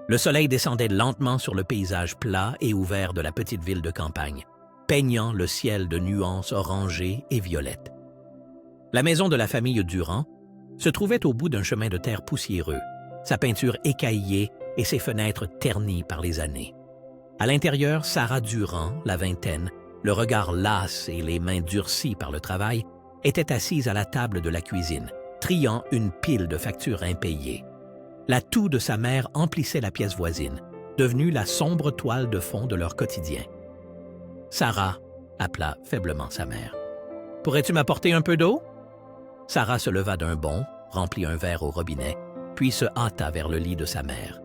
Le soleil descendait lentement sur le paysage plat et ouvert de la petite ville de campagne, peignant le ciel de nuances orangées et violettes. La maison de la famille Durand se trouvait au bout d'un chemin de terre poussiéreux, sa peinture écaillée et ses fenêtres ternies par les années. À l'intérieur, Sarah Durand, la vingtaine, le regard las et les mains durcies par le travail, était assise à la table de la cuisine, triant une pile de factures impayées. La toux de sa mère emplissait la pièce voisine, devenue la sombre toile de fond de leur quotidien. Sarah appela faiblement sa mère. « Pourrais-tu m'apporter un peu d'eau? » Sarah se leva d'un bond, remplit un verre au robinet, puis se hâta vers le lit de sa mère.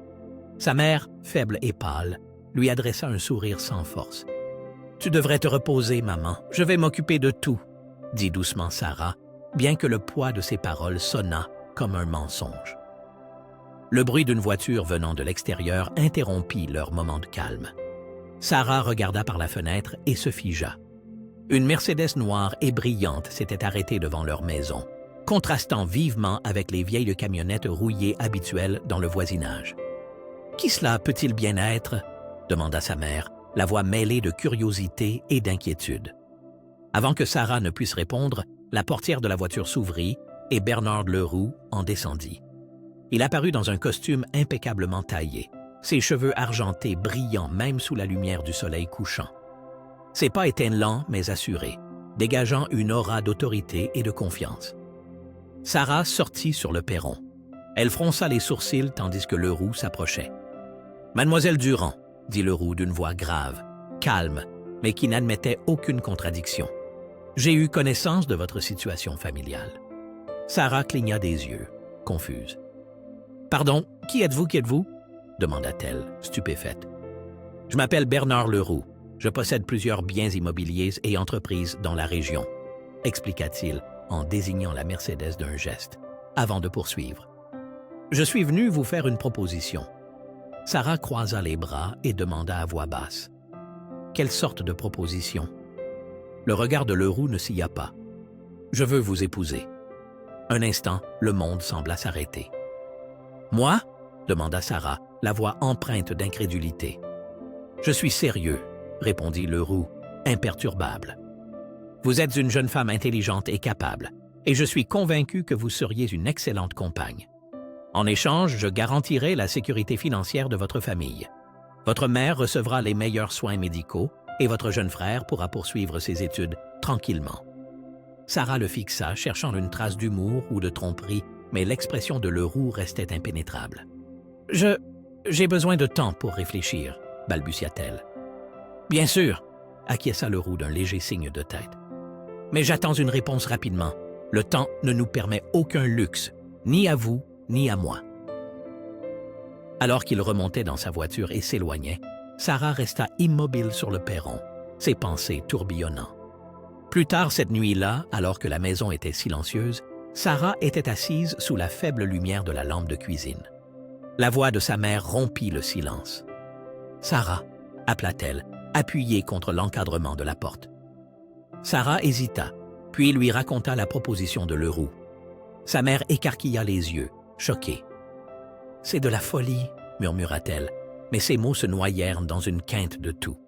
Sa mère, faible et pâle, lui adressa un sourire sans force. « Tu devrais te reposer, maman. Je vais m'occuper de tout, » dit doucement Sarah, bien que le poids de ses paroles sonnât comme un mensonge. Le bruit d'une voiture venant de l'extérieur interrompit leur moment de calme. Sarah regarda par la fenêtre et se figea. Une Mercedes noire et brillante s'était arrêtée devant leur maison, contrastant vivement avec les vieilles camionnettes rouillées habituelles dans le voisinage. « Qui cela peut-il bien être? » demanda sa mère, la voix mêlée de curiosité et d'inquiétude. Avant que Sarah ne puisse répondre, la portière de la voiture s'ouvrit et Bernard Leroux en descendit. Il apparut dans un costume impeccablement taillé, ses cheveux argentés brillant même sous la lumière du soleil couchant. Ses pas étaient lents mais assurés, dégageant une aura d'autorité et de confiance. Sarah sortit sur le perron. Elle fronça les sourcils tandis que Leroux s'approchait. « Mademoiselle Durand, » dit Leroux d'une voix grave, calme, mais qui n'admettait aucune contradiction. « J'ai eu connaissance de votre situation familiale. » Sarah cligna des yeux, confuse. « Pardon, qui êtes-vous, demanda-t-elle, stupéfaite. « Je m'appelle Bernard Leroux. Je possède plusieurs biens immobiliers et entreprises dans la région, » expliqua-t-il en désignant la Mercedes d'un geste, avant de poursuivre. « Je suis venu vous faire une proposition. » Sarah croisa les bras et demanda à voix basse. « Quelle sorte de proposition? » Le regard de Leroux ne scia pas. « Je veux vous épouser. » Un instant, le monde sembla s'arrêter. « Moi? » demanda Sarah, la voix empreinte d'incrédulité. « Je suis sérieux, » répondit Leroux, imperturbable. « Vous êtes une jeune femme intelligente et capable, et je suis convaincu que vous seriez une excellente compagne. En échange, je garantirai la sécurité financière de votre famille. Votre mère recevra les meilleurs soins médicaux et votre jeune frère pourra poursuivre ses études tranquillement. » Sarah le fixa, cherchant une trace d'humour ou de tromperie, mais l'expression de Leroux restait impénétrable. « J'ai besoin de temps pour réfléchir, » balbutia-t-elle. « Bien sûr, » acquiesça Leroux d'un léger signe de tête. « Mais j'attends une réponse rapidement. Le temps ne nous permet aucun luxe, ni à vous, ni à moi. » Alors qu'il remontait dans sa voiture et s'éloignait, Sarah resta immobile sur le perron, ses pensées tourbillonnant. Plus tard cette nuit-là, alors que la maison était silencieuse, Sarah était assise sous la faible lumière de la lampe de cuisine. La voix de sa mère rompit le silence. « Sarah » appela-t-elle, appuyée contre l'encadrement de la porte. Sarah hésita, puis lui raconta la proposition de Leroux. Sa mère écarquilla les yeux, choquée. « C'est de la folie » murmura-t-elle, mais ses mots se noyèrent dans une quinte de toux.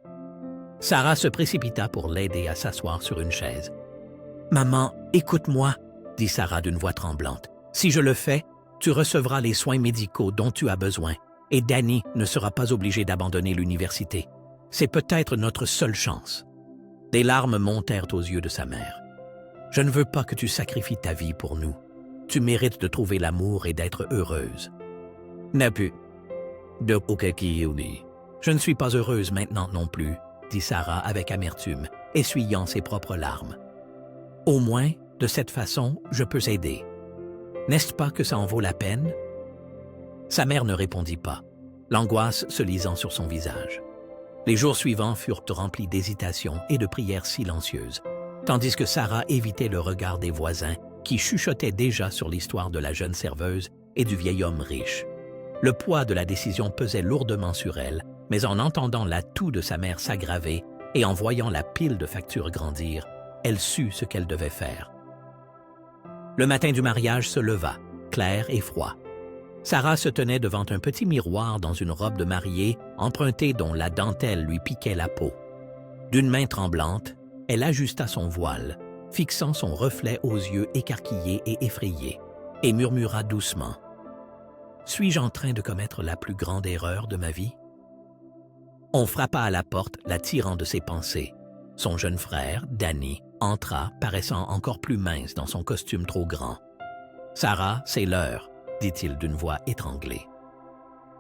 Sarah se précipita pour l'aider à s'asseoir sur une chaise. « Maman, écoute-moi » dit Sarah d'une voix tremblante. « Si je le fais, tu recevras les soins médicaux dont tu as besoin, et Danny ne sera pas obligé d'abandonner l'université. C'est peut-être notre seule chance. » Des larmes montèrent aux yeux de sa mère. « Je ne veux pas que tu sacrifies ta vie pour nous. Tu mérites de trouver l'amour et d'être heureuse. » « N'a pu. De je ne suis pas heureuse maintenant non plus, » dit Sarah avec amertume, essuyant ses propres larmes. « Au moins, de cette façon, je peux aider. N'est-ce pas que ça en vaut la peine? » Sa mère ne répondit pas, l'angoisse se lisant sur son visage. Les jours suivants furent remplis d'hésitation et de prières silencieuses, tandis que Sarah évitait le regard des voisins qui chuchotaient déjà sur l'histoire de la jeune serveuse et du vieil homme riche. Le poids de la décision pesait lourdement sur elle, mais en entendant la toux de sa mère s'aggraver et en voyant la pile de factures grandir, elle sut ce qu'elle devait faire. Le matin du mariage se leva, clair et froid. Sarah se tenait devant un petit miroir dans une robe de mariée empruntée dont la dentelle lui piquait la peau. D'une main tremblante, elle ajusta son voile, fixant son reflet aux yeux écarquillés et effrayés, et murmura doucement « Suis-je en train de commettre la plus grande erreur de ma vie ?» On frappa à la porte, la tirant de ses pensées. Son jeune frère, Danny, entra, paraissant encore plus mince dans son costume trop grand. « Sarah, c'est l'heure », dit-il d'une voix étranglée.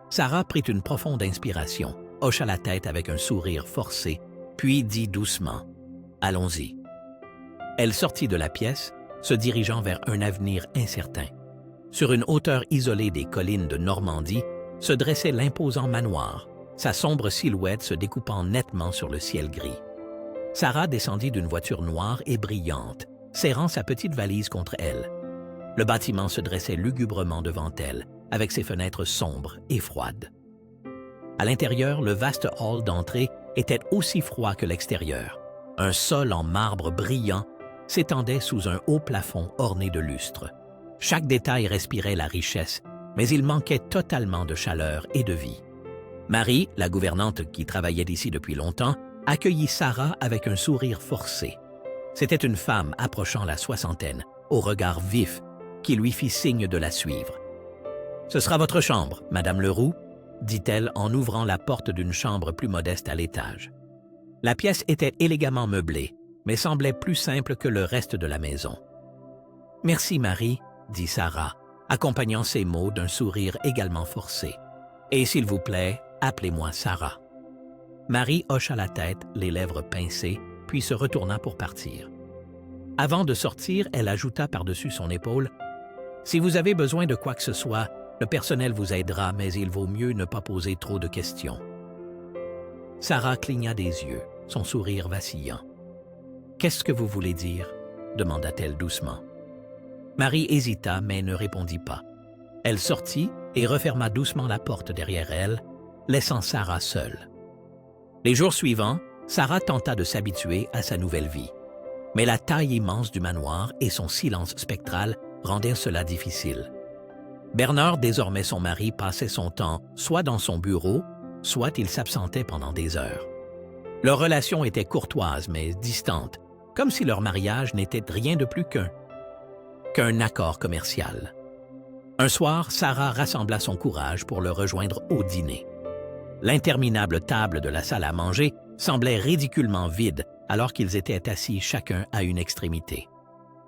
Sarah prit une profonde inspiration, hocha la tête avec un sourire forcé, puis dit doucement « Allons-y ». Elle sortit de la pièce, se dirigeant vers un avenir incertain. Sur une hauteur isolée des collines de Normandie se dressait l'imposant manoir, sa sombre silhouette se découpant nettement sur le ciel gris. Sarah descendit d'une voiture noire et brillante, serrant sa petite valise contre elle. Le bâtiment se dressait lugubrement devant elle, avec ses fenêtres sombres et froides. À l'intérieur, le vaste hall d'entrée était aussi froid que l'extérieur. Un sol en marbre brillant s'étendait sous un haut plafond orné de lustres. Chaque détail respirait la richesse, mais il manquait totalement de chaleur et de vie. Marie, la gouvernante qui travaillait ici depuis longtemps, accueillit Sarah avec un sourire forcé. C'était une femme approchant la soixantaine, au regard vif, qui lui fit signe de la suivre. « Ce sera votre chambre, Madame Leroux », dit-elle en ouvrant la porte d'une chambre plus modeste à l'étage. La pièce était élégamment meublée, mais semblait plus simple que le reste de la maison. « Merci, Marie », dit Sarah, accompagnant ces mots d'un sourire également forcé. « Et s'il vous plaît, appelez-moi Sarah. » Marie hocha la tête, les lèvres pincées, puis se retourna pour partir. Avant de sortir, elle ajouta par-dessus son épaule « Si vous avez besoin de quoi que ce soit, le personnel vous aidera, mais il vaut mieux ne pas poser trop de questions. » Sarah cligna des yeux, son sourire vacillant. « Qu'est-ce que vous voulez dire ?» demanda-t-elle doucement. Marie hésita, mais ne répondit pas. Elle sortit et referma doucement la porte derrière elle, laissant Sarah seule. Les jours suivants, Sarah tenta de s'habituer à sa nouvelle vie. Mais la taille immense du manoir et son silence spectral rendirent cela difficile. Bernard, désormais son mari, passait son temps soit dans son bureau, soit il s'absentait pendant des heures. Leur relation était courtoise mais distante, comme si leur mariage n'était rien de plus qu'un accord commercial. Un soir, Sarah rassembla son courage pour le rejoindre au dîner. L'interminable table de la salle à manger semblait ridiculement vide alors qu'ils étaient assis chacun à une extrémité.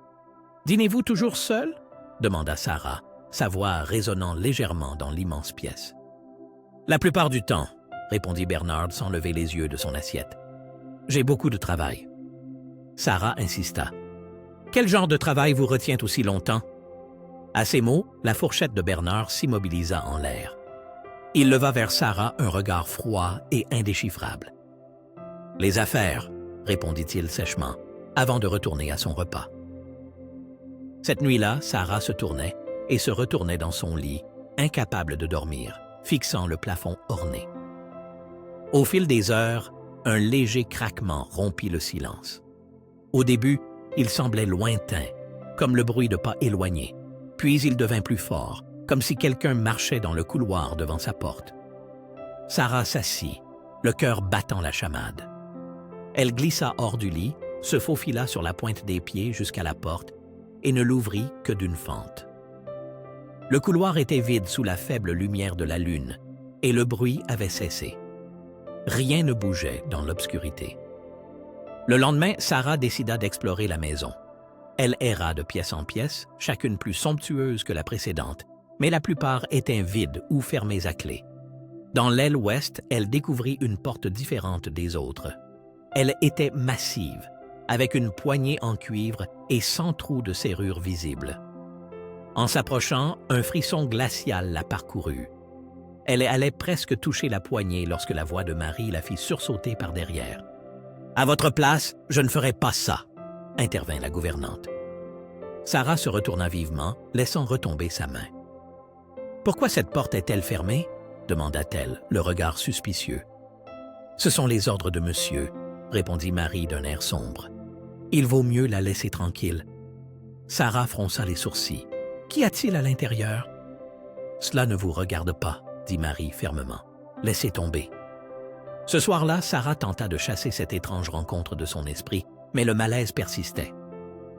« Dînez-vous toujours seul ?» demanda Sarah, sa voix résonnant légèrement dans l'immense pièce. « La plupart du temps, » répondit Bernard sans lever les yeux de son assiette. « J'ai beaucoup de travail. » Sarah insista. « Quel genre de travail vous retient aussi longtemps ?» À ces mots, la fourchette de Bernard s'immobilisa en l'air. Il leva vers Sarah un regard froid et indéchiffrable. « Les affaires, » répondit-il sèchement, avant de retourner à son repas. Cette nuit-là, Sarah se tournait et se retournait dans son lit, incapable de dormir, fixant le plafond orné. Au fil des heures, un léger craquement rompit le silence. Au début, il semblait lointain, comme le bruit de pas éloignés, puis il devint plus fort, comme si quelqu'un marchait dans le couloir devant sa porte. Sarah s'assit, le cœur battant la chamade. Elle glissa hors du lit, se faufila sur la pointe des pieds jusqu'à la porte et ne l'ouvrit que d'une fente. Le couloir était vide sous la faible lumière de la lune et le bruit avait cessé. Rien ne bougeait dans l'obscurité. Le lendemain, Sarah décida d'explorer la maison. Elle erra de pièce en pièce, chacune plus somptueuse que la précédente, mais la plupart étaient vides ou fermées à clé. Dans l'aile ouest, elle découvrit une porte différente des autres. Elle était massive, avec une poignée en cuivre et sans trou de serrure visible. En s'approchant, un frisson glacial la parcourut. Elle allait presque toucher la poignée lorsque la voix de Marie la fit sursauter par derrière. « À votre place, je ne ferai pas ça !» intervint la gouvernante. Sarah se retourna vivement, laissant retomber sa main. « Pourquoi cette porte est-elle fermée ?» demanda-t-elle, le regard suspicieux. « Ce sont les ordres de monsieur », répondit Marie d'un air sombre. « Il vaut mieux la laisser tranquille. » Sarah fronça les sourcils. « Qu'y a-t-il à l'intérieur » « Cela ne vous regarde pas, dit Marie fermement. Laissez tomber. » Ce soir-là, Sarah tenta de chasser cette étrange rencontre de son esprit, mais le malaise persistait.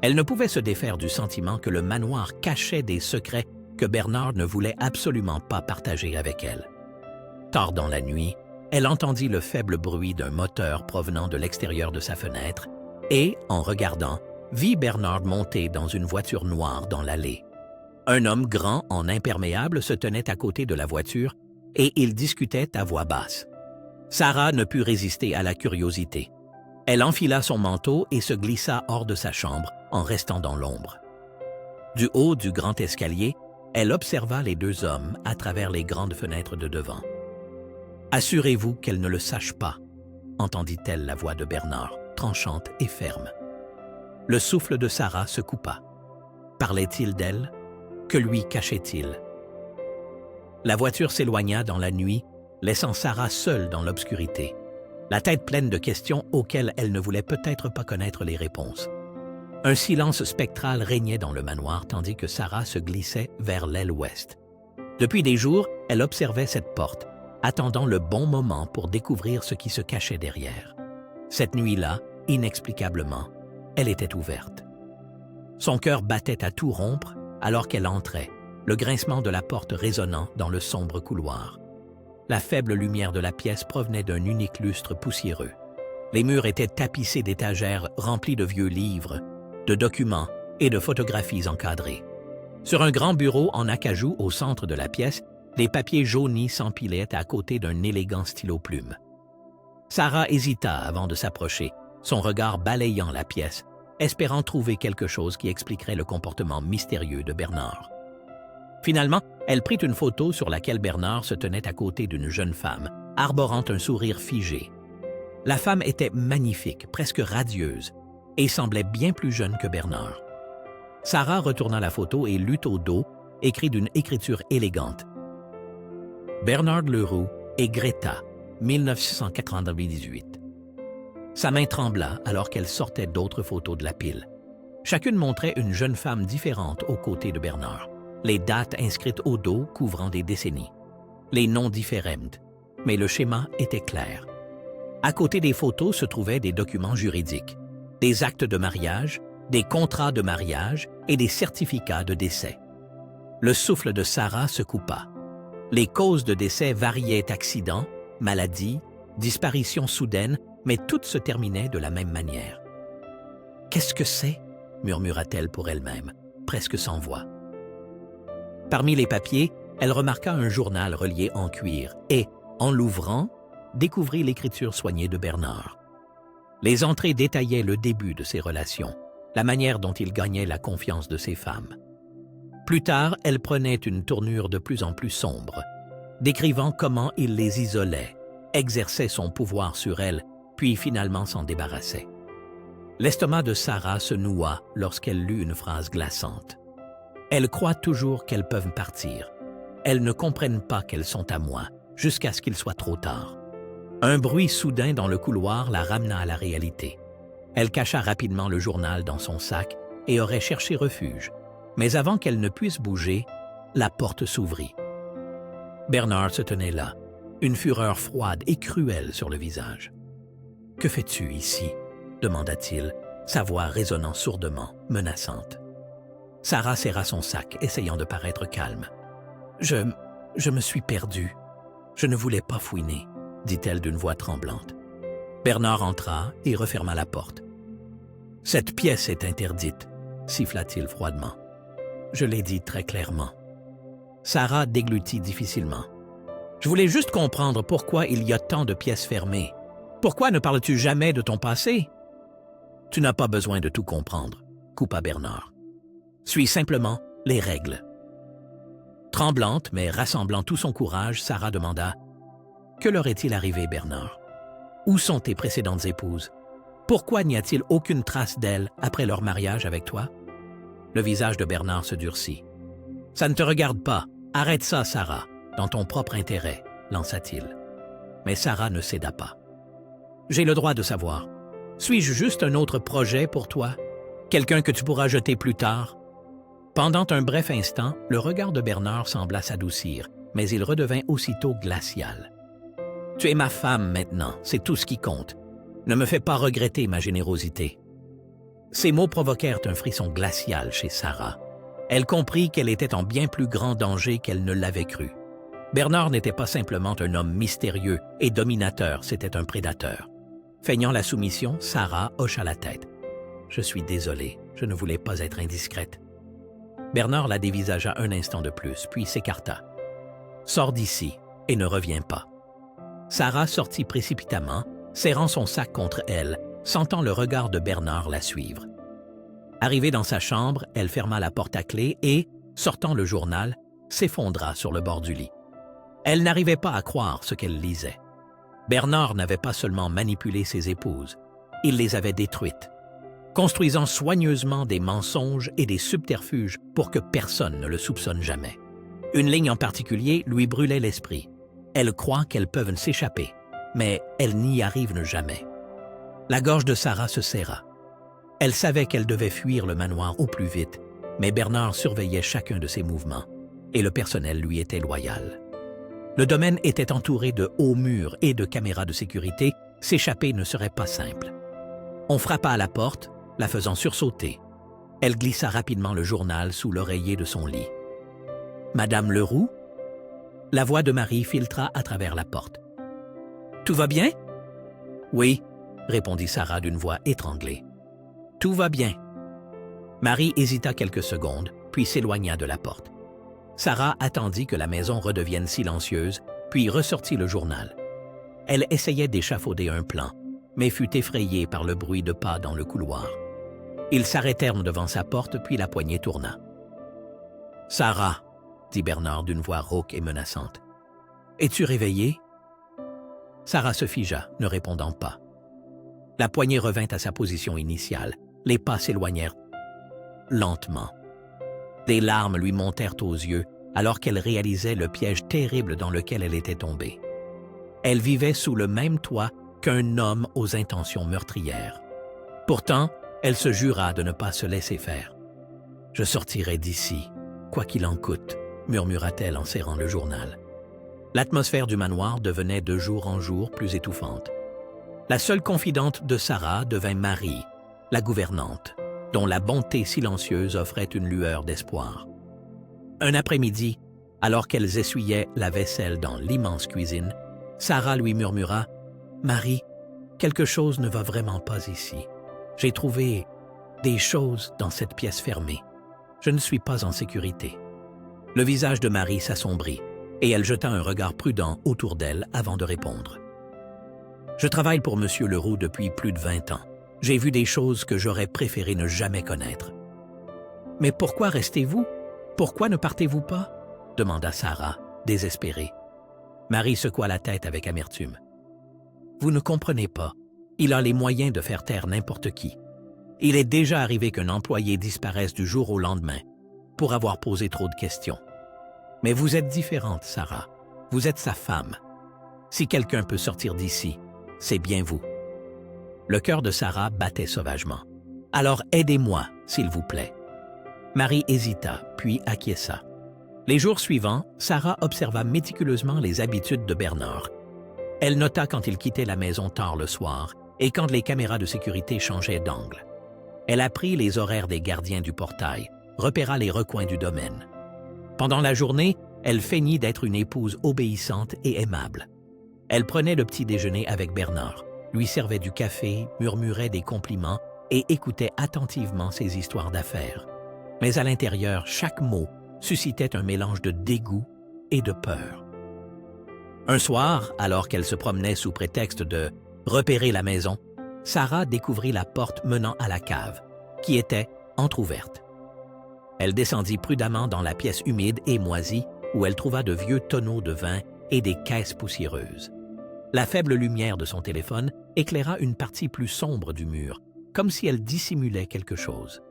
Elle ne pouvait se défaire du sentiment que le manoir cachait des secrets que Bernard ne voulait absolument pas partager avec elle. Tard dans la nuit, elle entendit le faible bruit d'un moteur provenant de l'extérieur de sa fenêtre et, en regardant, vit Bernard monter dans une voiture noire dans l'allée. Un homme grand en imperméable se tenait à côté de la voiture et ils discutaient à voix basse. Sarah ne put résister à la curiosité. Elle enfila son manteau et se glissa hors de sa chambre en restant dans l'ombre. Du haut du grand escalier, elle observa les deux hommes à travers les grandes fenêtres de devant. « Assurez-vous qu'elle ne le sache pas », entendit-elle la voix de Bernard, tranchante et ferme. Le souffle de Sarah se coupa. Parlait-il d'elle? Que lui cachait-il? La voiture s'éloigna dans la nuit, laissant Sarah seule dans l'obscurité, la tête pleine de questions auxquelles elle ne voulait peut-être pas connaître les réponses. Un silence spectral régnait dans le manoir tandis que Sarah se glissait vers l'aile ouest. Depuis des jours, elle observait cette porte, attendant le bon moment pour découvrir ce qui se cachait derrière. Cette nuit-là, inexplicablement, elle était ouverte. Son cœur battait à tout rompre alors qu'elle entrait, le grincement de la porte résonnant dans le sombre couloir. La faible lumière de la pièce provenait d'un unique lustre poussiéreux. Les murs étaient tapissés d'étagères remplies de vieux livres, de documents et de photographies encadrées. Sur un grand bureau en acajou au centre de la pièce, les papiers jaunis s'empilaient à côté d'un élégant stylo-plume. Sarah hésita avant de s'approcher, son regard balayant la pièce, espérant trouver quelque chose qui expliquerait le comportement mystérieux de Bernard. Finalement, elle prit une photo sur laquelle Bernard se tenait à côté d'une jeune femme, arborant un sourire figé. La femme était magnifique, presque radieuse, et semblait bien plus jeune que Bernard. Sarah retourna la photo et lut au dos, écrit d'une écriture élégante. Bernard Leroux et Greta, 1998. Sa main trembla alors qu'elle sortait d'autres photos de la pile. Chacune montrait une jeune femme différente aux côtés de Bernard. Les dates inscrites au dos couvrant des décennies. Les noms différaient, mais le schéma était clair. À côté des photos se trouvaient des documents juridiques, des actes de mariage, des contrats de mariage et des certificats de décès. Le souffle de Sarah se coupa. Les causes de décès variaient accidents, maladies, disparitions soudaines, mais toutes se terminaient de la même manière. « Qu'est-ce que c'est ?» murmura-t-elle pour elle-même, presque sans voix. Parmi les papiers, elle remarqua un journal relié en cuir et, en l'ouvrant, découvrit l'écriture soignée de Bernard. Les entrées détaillaient le début de ses relations, la manière dont il gagnait la confiance de ses femmes. Plus tard, elle prenait une tournure de plus en plus sombre, décrivant comment il les isolait, exerçait son pouvoir sur elles, puis finalement s'en débarrassait. L'estomac de Sarah se noua lorsqu'elle lut une phrase glaçante. Elles croient toujours qu'elles peuvent partir. Elles ne comprennent pas qu'elles sont à moi, jusqu'à ce qu'il soit trop tard. Un bruit soudain dans le couloir la ramena à la réalité. Elle cacha rapidement le journal dans son sac et aurait cherché refuge. Mais avant qu'elle ne puisse bouger, la porte s'ouvrit. Bernard se tenait là, une fureur froide et cruelle sur le visage. « Que fais-tu ici ?» demanda-t-il, sa voix résonnant sourdement, menaçante. Sarah serra son sac, essayant de paraître calme. « Je me suis perdue. Je ne voulais pas fouiner, » dit-elle d'une voix tremblante. Bernard entra et referma la porte. « Cette pièce est interdite, » siffla-t-il froidement. « Je l'ai dit très clairement. » Sarah déglutit difficilement. « Je voulais juste comprendre pourquoi il y a tant de pièces fermées. Pourquoi ne parles-tu jamais de ton passé? »« Tu n'as pas besoin de tout comprendre, » coupa Bernard. « Suis simplement les règles. » Tremblante, mais rassemblant tout son courage, Sarah demanda « Que leur est-il arrivé, Bernard? Où sont tes précédentes épouses? Pourquoi n'y a-t-il aucune trace d'elles après leur mariage avec toi? » Le visage de Bernard se durcit. « Ça ne te regarde pas. Arrête ça, Sarah, dans ton propre intérêt, » lança-t-il. Mais Sarah ne céda pas. « J'ai le droit de savoir. Suis-je juste un autre projet pour toi? Quelqu'un que tu pourras jeter plus tard? » Pendant un bref instant, le regard de Bernard sembla s'adoucir, mais il redevint aussitôt glacial. « Tu es ma femme maintenant, c'est tout ce qui compte. Ne me fais pas regretter ma générosité. » Ces mots provoquèrent un frisson glacial chez Sarah. Elle comprit qu'elle était en bien plus grand danger qu'elle ne l'avait cru. Bernard n'était pas simplement un homme mystérieux et dominateur, c'était un prédateur. Feignant la soumission, Sarah hocha la tête. « Je suis désolée, je ne voulais pas être indiscrète. » Bernard la dévisagea un instant de plus, puis s'écarta. « Sors d'ici et ne reviens pas. » Sarah sortit précipitamment, serrant son sac contre elle, sentant le regard de Bernard la suivre. Arrivée dans sa chambre, elle ferma la porte à clé et, sortant le journal, s'effondra sur le bord du lit. Elle n'arrivait pas à croire ce qu'elle lisait. Bernard n'avait pas seulement manipulé ses épouses, il les avait détruites, construisant soigneusement des mensonges et des subterfuges pour que personne ne le soupçonne jamais. Une ligne en particulier lui brûlait l'esprit. Elles croient qu'elles peuvent s'échapper, mais elles n'y arrivent jamais. La gorge de Sarah se serra. Elle savait qu'elle devait fuir le manoir au plus vite, mais Bernard surveillait chacun de ses mouvements, et le personnel lui était loyal. Le domaine était entouré de hauts murs et de caméras de sécurité, s'échapper ne serait pas simple. On frappa à la porte, la faisant sursauter. Elle glissa rapidement le journal sous l'oreiller de son lit. « Madame Leroux ?» La voix de Marie filtra à travers la porte. « Tout va bien? »« Oui, » répondit Sarah d'une voix étranglée. « Tout va bien. » Marie hésita quelques secondes, puis s'éloigna de la porte. Sarah attendit que la maison redevienne silencieuse, puis ressortit le journal. Elle essayait d'échafauder un plan, mais fut effrayée par le bruit de pas dans le couloir. Ils s'arrêtèrent devant sa porte, puis la poignée tourna. « Sarah, » dit Bernard d'une voix rauque et menaçante. « Es-tu réveillée? » Sarah se figea, ne répondant pas. La poignée revint à sa position initiale. Les pas s'éloignèrent lentement. Des larmes lui montèrent aux yeux alors qu'elle réalisait le piège terrible dans lequel elle était tombée. Elle vivait sous le même toit qu'un homme aux intentions meurtrières. Pourtant, elle se jura de ne pas se laisser faire. « Je sortirai d'ici, quoi qu'il en coûte », murmura-t-elle en serrant le journal. L'atmosphère du manoir devenait de jour en jour plus étouffante. La seule confidente de Sarah devint Marie, la gouvernante, dont la bonté silencieuse offrait une lueur d'espoir. Un après-midi, alors qu'elles essuyaient la vaisselle dans l'immense cuisine, Sarah lui murmura « Marie, quelque chose ne va vraiment pas ici. J'ai trouvé des choses dans cette pièce fermée. Je ne suis pas en sécurité. » Le visage de Marie s'assombrit et elle jeta un regard prudent autour d'elle avant de répondre. « Je travaille pour M. Leroux depuis plus de 20 ans. J'ai vu des choses que j'aurais préféré ne jamais connaître. »« Mais pourquoi restez-vous? Pourquoi ne partez-vous pas? » demanda Sarah, désespérée. Marie secoua la tête avec amertume. « Vous ne comprenez pas. Il a les moyens de faire taire n'importe qui. Il est déjà arrivé qu'un employé disparaisse du jour au lendemain pour avoir posé trop de questions. Mais vous êtes différente, Sarah. Vous êtes sa femme. Si quelqu'un peut sortir d'ici, c'est bien vous. » Le cœur de Sarah battait sauvagement. « Alors aidez-moi, s'il vous plaît. » Marie hésita, puis acquiesça. Les jours suivants, Sarah observa méticuleusement les habitudes de Bernard. Elle nota quand il quittait la maison tard le soir et quand les caméras de sécurité changeaient d'angle. Elle apprit les horaires des gardiens du portail, repéra les recoins du domaine. Pendant la journée, elle feignit d'être une épouse obéissante et aimable. Elle prenait le petit déjeuner avec Bernard, lui servait du café, murmurait des compliments et écoutait attentivement ses histoires d'affaires. Mais à l'intérieur, chaque mot suscitait un mélange de dégoût et de peur. Un soir, alors qu'elle se promenait sous prétexte de repérer la maison, Sarah découvrit la porte menant à la cave, qui était entr'ouverte. Elle descendit prudemment dans la pièce humide et moisie où elle trouva de vieux tonneaux de vin et des caisses poussiéreuses. La faible lumière de son téléphone éclaira une partie plus sombre du mur, comme si elle dissimulait quelque chose.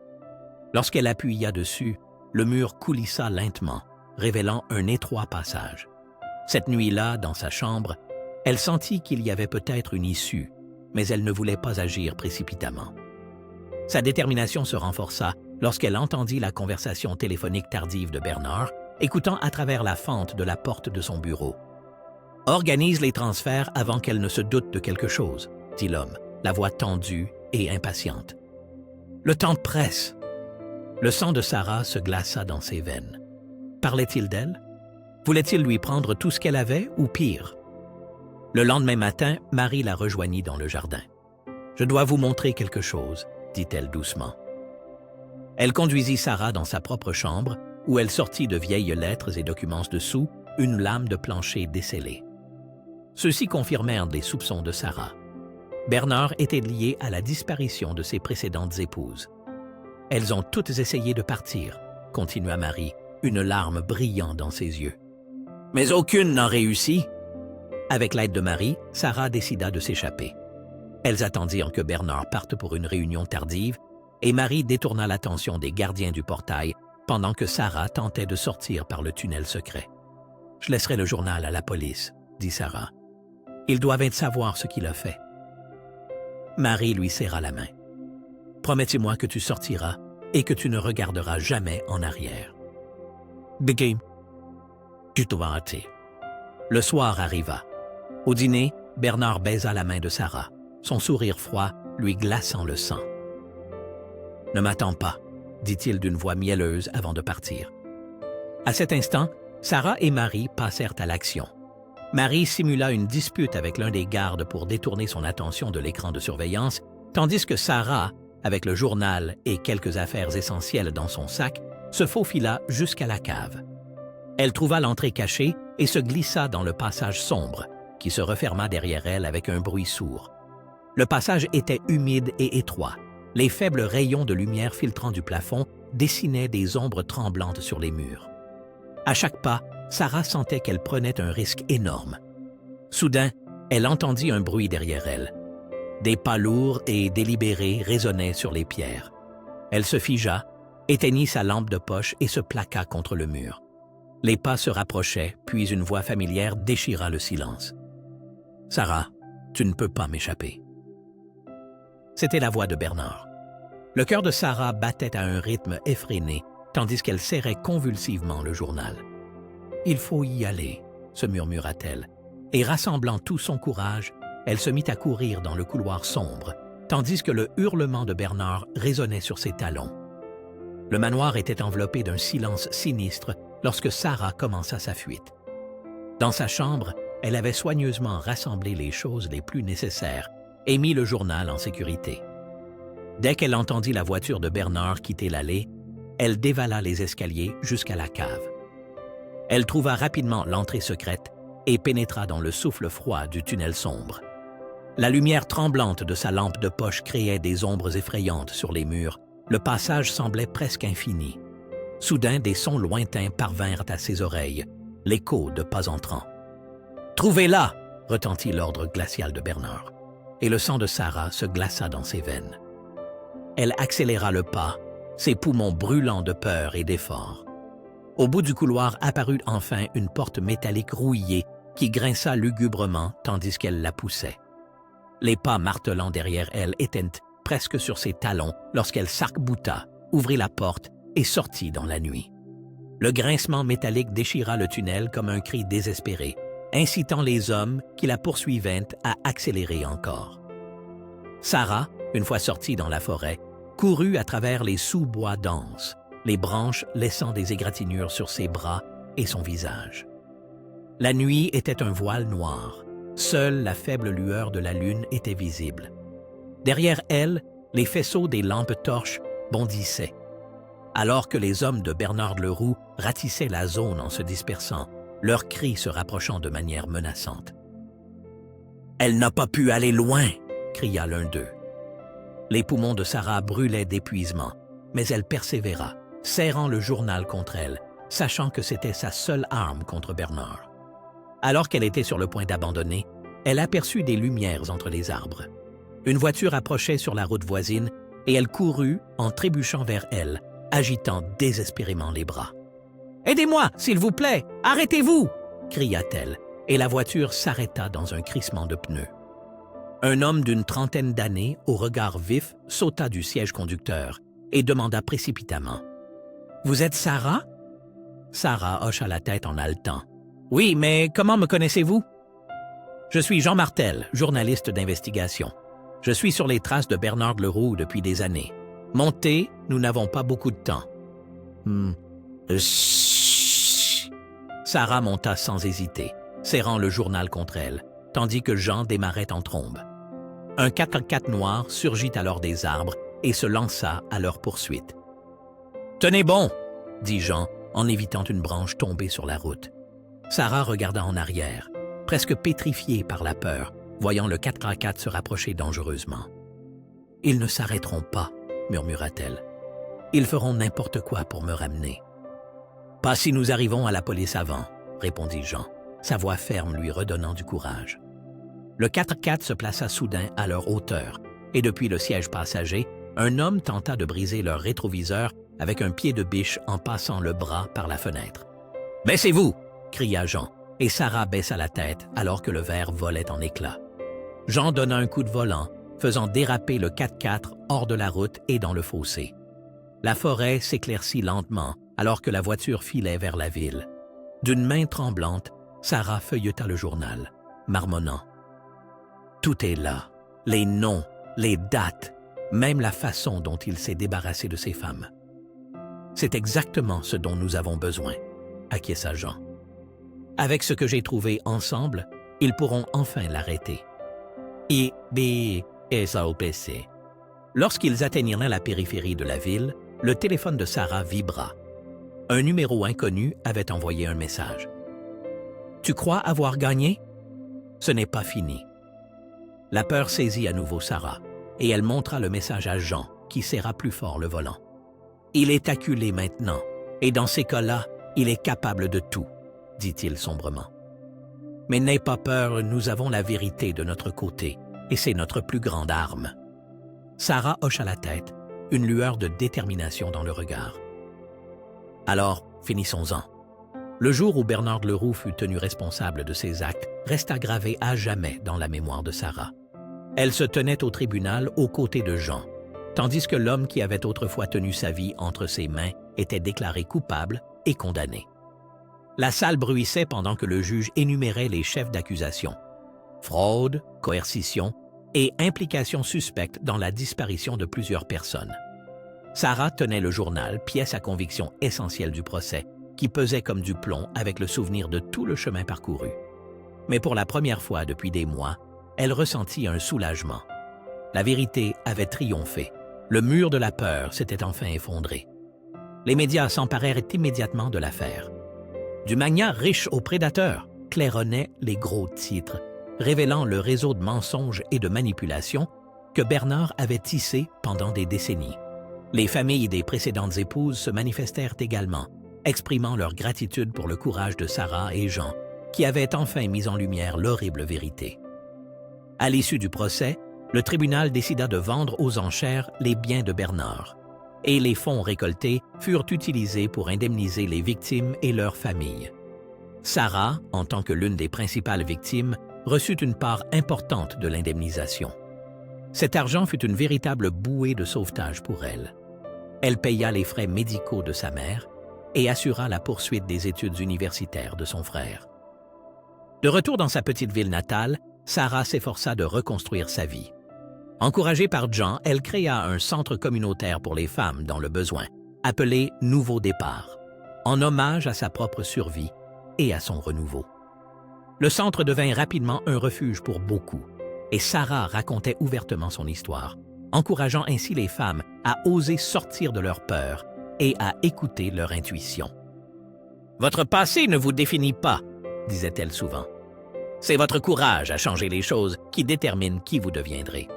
Lorsqu'elle appuya dessus, le mur coulissa lentement, révélant un étroit passage. Cette nuit-là, dans sa chambre, elle sentit qu'il y avait peut-être une issue, mais elle ne voulait pas agir précipitamment. Sa détermination se renforça lorsqu'elle entendit la conversation téléphonique tardive de Bernard, écoutant à travers la fente de la porte de son bureau. « Organise les transferts avant qu'elle ne se doute de quelque chose, » dit l'homme, la voix tendue et impatiente. « Le temps presse. » Le sang de Sarah se glaça dans ses veines. Parlait-il d'elle? Voulait-il lui prendre tout ce qu'elle avait ou pire? Le lendemain matin, Marie la rejoignit dans le jardin. « Je dois vous montrer quelque chose, » dit-elle doucement. Elle conduisit Sarah dans sa propre chambre, où elle sortit de vieilles lettres et documents dessous une lame de plancher décellée. Ceux-ci confirmèrent les soupçons de Sarah. Bernard était lié à la disparition de ses précédentes épouses. « Elles ont toutes essayé de partir, » continua Marie, une larme brillant dans ses yeux. « Mais aucune n'a réussi. » Avec l'aide de Marie, Sarah décida de s'échapper. Elles attendirent que Bernard parte pour une réunion tardive et Marie détourna l'attention des gardiens du portail pendant que Sarah tentait de sortir par le tunnel secret. « Je laisserai le journal à la police, » dit Sarah. « Ils doivent savoir ce qu'il a fait. » Marie lui serra la main. « Promets-moi que tu sortiras et que tu ne regarderas jamais en arrière. » Begin. Tu te vas hâter. Le soir arriva. Au dîner, Bernard baisa la main de Sarah, son sourire froid lui glaçant le sang. « Ne m'attends pas, » dit-il d'une voix mielleuse avant de partir. À cet instant, Sarah et Marie passèrent à l'action. Marie simula une dispute avec l'un des gardes pour détourner son attention de l'écran de surveillance, tandis que Sarah, avec le journal et quelques affaires essentielles dans son sac, se faufila jusqu'à la cave. Elle trouva l'entrée cachée et se glissa dans le passage sombre, qui se referma derrière elle avec un bruit sourd. Le passage était humide et étroit. Les faibles rayons de lumière filtrant du plafond dessinaient des ombres tremblantes sur les murs. À chaque pas, Sarah sentait qu'elle prenait un risque énorme. Soudain, elle entendit un bruit derrière elle. Des pas lourds et délibérés résonnaient sur les pierres. Elle se figea, éteignit sa lampe de poche et se plaqua contre le mur. Les pas se rapprochaient, puis une voix familière déchira le silence. « Sarah, tu ne peux pas m'échapper. » C'était la voix de Bernard. Le cœur de Sarah battait à un rythme effréné, tandis qu'elle serrait convulsivement le journal. « Il faut y aller, » se murmura-t-elle, et rassemblant tout son courage, elle se mit à courir dans le couloir sombre, tandis que le hurlement de Bernard résonnait sur ses talons. Le manoir était enveloppé d'un silence sinistre lorsque Sarah commença sa fuite. Dans sa chambre, elle avait soigneusement rassemblé les choses les plus nécessaires et mis le journal en sécurité. Dès qu'elle entendit la voiture de Bernard quitter l'allée, elle dévala les escaliers jusqu'à la cave. Elle trouva rapidement l'entrée secrète et pénétra dans le souffle froid du tunnel sombre. La lumière tremblante de sa lampe de poche créait des ombres effrayantes sur les murs. Le passage semblait presque infini. Soudain, des sons lointains parvinrent à ses oreilles, l'écho de pas entrants. « Trouvez-la !» retentit l'ordre glacial de Bernard, et le sang de Sarah se glaça dans ses veines. Elle accéléra le pas, ses poumons brûlants de peur et d'effort. Au bout du couloir apparut enfin une porte métallique rouillée qui grinça lugubrement tandis qu'elle la poussait. Les pas martelant derrière elle étaient presque sur ses talons lorsqu'elle s'arc-bouta, ouvrit la porte et sortit dans la nuit. Le grincement métallique déchira le tunnel comme un cri désespéré, incitant les hommes qui la poursuivaient à accélérer encore. Sarah, une fois sortie dans la forêt, courut à travers les sous-bois denses, les branches laissant des égratignures sur ses bras et son visage. La nuit était un voile noir. Seule la faible lueur de la lune était visible. Derrière elle, les faisceaux des lampes torches bondissaient. Alors que les hommes de Bernard Leroux ratissaient la zone en se dispersant, leurs cris se rapprochant de manière menaçante. « Elle n'a pas pu aller loin !» cria l'un d'eux. Les poumons de Sarah brûlaient d'épuisement, mais elle persévéra, serrant le journal contre elle, sachant que c'était sa seule arme contre Bernard. Alors qu'elle était sur le point d'abandonner, elle aperçut des lumières entre les arbres. Une voiture approchait sur la route voisine et elle courut en trébuchant vers elle, agitant désespérément les bras. « Aidez-moi, s'il vous plaît! Arrêtez-vous » cria-t-elle, et la voiture s'arrêta dans un crissement de pneus. Un homme d'une trentaine d'années, au regard vif, sauta du siège conducteur et demanda précipitamment. « Vous êtes Sarah? » Sarah hocha la tête en haletant. « Oui, mais comment me connaissez-vous? »« Je suis Jean Martel, journaliste d'investigation. Je suis sur les traces de Bernard Leroux depuis des années. Montez, nous n'avons pas beaucoup de temps. » Chut. Sarah monta sans hésiter, serrant le journal contre elle, tandis que Jean démarrait en trombe. Un 4x4 noir surgit alors des arbres et se lança à leur poursuite. « Tenez bon !» dit Jean, en évitant une branche tombée sur la route. Sarah regarda en arrière, presque pétrifiée par la peur, voyant le 4x4 se rapprocher dangereusement. « Ils ne s'arrêteront pas, » murmura-t-elle. « Ils feront n'importe quoi pour me ramener. »« Pas si nous arrivons à la police avant, » répondit Jean, sa voix ferme lui redonnant du courage. Le 4x4 se plaça soudain à leur hauteur, et depuis le siège passager, un homme tenta de briser leur rétroviseur avec un pied de biche en passant le bras par la fenêtre. « Baissez-vous !» cria Jean, et Sarah baissa la tête alors que le verre volait en éclats. Jean donna un coup de volant, faisant déraper le 4x4 hors de la route et dans le fossé. La forêt s'éclaircit lentement alors que la voiture filait vers la ville. D'une main tremblante, Sarah feuilleta le journal, marmonnant. « Tout est là, les noms, les dates, même la façon dont il s'est débarrassé de ces femmes. »« C'est exactement ce dont nous avons besoin, » acquiesça Jean. « Avec ce que j'ai trouvé ensemble, ils pourront enfin l'arrêter. » I-B-S-A-O-P-C. Lorsqu'ils atteignirent la périphérie de la ville, le téléphone de Sarah vibra. Un numéro inconnu avait envoyé un message. « Tu crois avoir gagné? Ce n'est pas fini. » La peur saisit à nouveau Sarah, et elle montra le message à Jean, qui serra plus fort le volant. « Il est acculé maintenant, et dans ces cas-là, il est capable de tout, » dit-il sombrement. « Mais n'aie pas peur, nous avons la vérité de notre côté, et c'est notre plus grande arme. » Sarah hocha la tête, une lueur de détermination dans le regard. « Alors, finissons-en. » Le jour où Bernard Leroux fut tenu responsable de ses actes resta gravé à jamais dans la mémoire de Sarah. Elle se tenait au tribunal aux côtés de Jean, tandis que l'homme qui avait autrefois tenu sa vie entre ses mains était déclaré coupable et condamné. La salle bruissait pendant que le juge énumérait les chefs d'accusation. Fraude, coercition et implication suspecte dans la disparition de plusieurs personnes. Sarah tenait le journal, pièce à conviction essentielle du procès, qui pesait comme du plomb avec le souvenir de tout le chemin parcouru. Mais pour la première fois depuis des mois, elle ressentit un soulagement. La vérité avait triomphé. Le mur de la peur s'était enfin effondré. Les médias s'emparèrent immédiatement de l'affaire. Du magnat riche au prédateur claironnaient les gros titres, révélant le réseau de mensonges et de manipulations que Bernard avait tissé pendant des décennies. Les familles des précédentes épouses se manifestèrent également, exprimant leur gratitude pour le courage de Sarah et Jean, qui avaient enfin mis en lumière l'horrible vérité. À l'issue du procès, le tribunal décida de vendre aux enchères les biens de Bernard, et les fonds récoltés furent utilisés pour indemniser les victimes et leurs familles. Sarah, en tant que l'une des principales victimes, reçut une part importante de l'indemnisation. Cet argent fut une véritable bouée de sauvetage pour elle. Elle paya les frais médicaux de sa mère et assura la poursuite des études universitaires de son frère. De retour dans sa petite ville natale, Sarah s'efforça de reconstruire sa vie. Encouragée par Jean, elle créa un centre communautaire pour les femmes dans le besoin, appelé « Nouveau départ », en hommage à sa propre survie et à son renouveau. Le centre devint rapidement un refuge pour beaucoup, et Sarah racontait ouvertement son histoire, encourageant ainsi les femmes à oser sortir de leur peur et à écouter leur intuition. « Votre passé ne vous définit pas, » disait-elle souvent. « C'est votre courage à changer les choses qui détermine qui vous deviendrez. »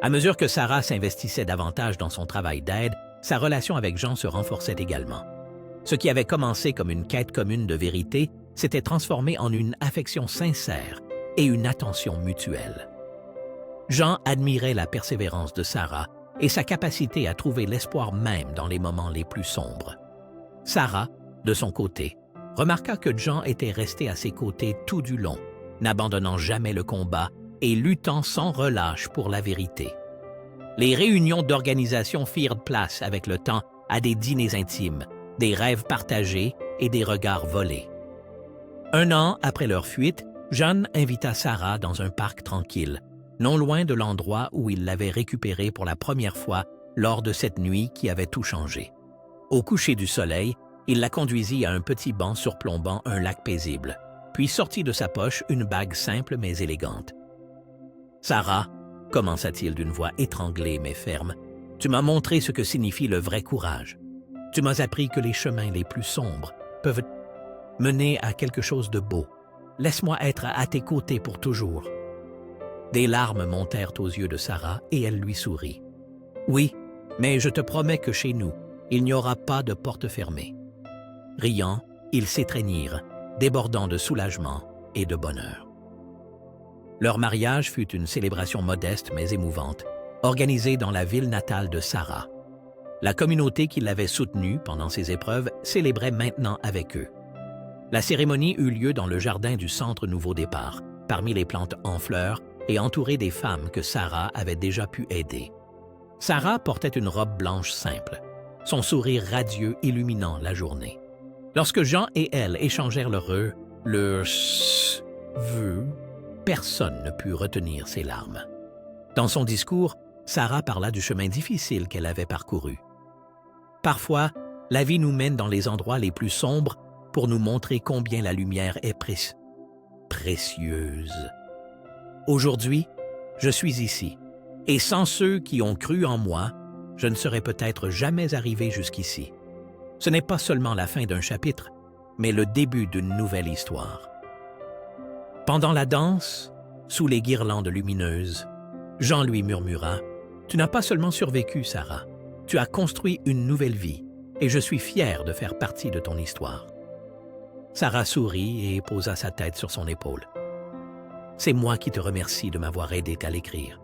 À mesure que Sarah s'investissait davantage dans son travail d'aide, sa relation avec Jean se renforçait également. Ce qui avait commencé comme une quête commune de vérité s'était transformé en une affection sincère et une attention mutuelle. Jean admirait la persévérance de Sarah et sa capacité à trouver l'espoir même dans les moments les plus sombres. Sarah, de son côté, remarqua que Jean était resté à ses côtés tout du long, n'abandonnant jamais le combat et luttant sans relâche pour la vérité. Les réunions d'organisation firent place avec le temps à des dîners intimes, des rêves partagés et des regards volés. 1 an après leur fuite, John invita Sarah dans un parc tranquille, non loin de l'endroit où il l'avait récupérée pour la première fois lors de cette nuit qui avait tout changé. Au coucher du soleil, il la conduisit à un petit banc surplombant un lac paisible, puis sortit de sa poche une bague simple mais élégante. « Sarah, commença-t-il d'une voix étranglée mais ferme, tu m'as montré ce que signifie le vrai courage. Tu m'as appris que les chemins les plus sombres peuvent mener à quelque chose de beau. Laisse-moi être à tes côtés pour toujours. » Des larmes montèrent aux yeux de Sarah et elle lui sourit. « Oui, mais je te promets que chez nous, il n'y aura pas de porte fermée. » Riant, ils s'étreignirent, débordant de soulagement et de bonheur. Leur mariage fut une célébration modeste mais émouvante, organisée dans la ville natale de Sarah. La communauté qui l'avait soutenue pendant ces épreuves célébrait maintenant avec eux. La cérémonie eut lieu dans le jardin du Centre Nouveau Départ, parmi les plantes en fleurs et entourée des femmes que Sarah avait déjà pu aider. Sarah portait une robe blanche simple, son sourire radieux illuminant la journée. Lorsque Jean et elle échangèrent leurs vœux, personne ne put retenir ses larmes. Dans son discours, Sarah parla du chemin difficile qu'elle avait parcouru. Parfois, la vie nous mène dans les endroits les plus sombres pour nous montrer combien la lumière est précieuse. Aujourd'hui, je suis ici, et sans ceux qui ont cru en moi, je ne serais peut-être jamais arrivé jusqu'ici. Ce n'est pas seulement la fin d'un chapitre, mais le début d'une nouvelle histoire. Pendant la danse, sous les guirlandes lumineuses, Jean lui murmura « Tu n'as pas seulement survécu, Sarah, tu as construit une nouvelle vie, et je suis fier de faire partie de ton histoire. » Sarah sourit et posa sa tête sur son épaule. « C'est moi qui te remercie de m'avoir aidé à l'écrire.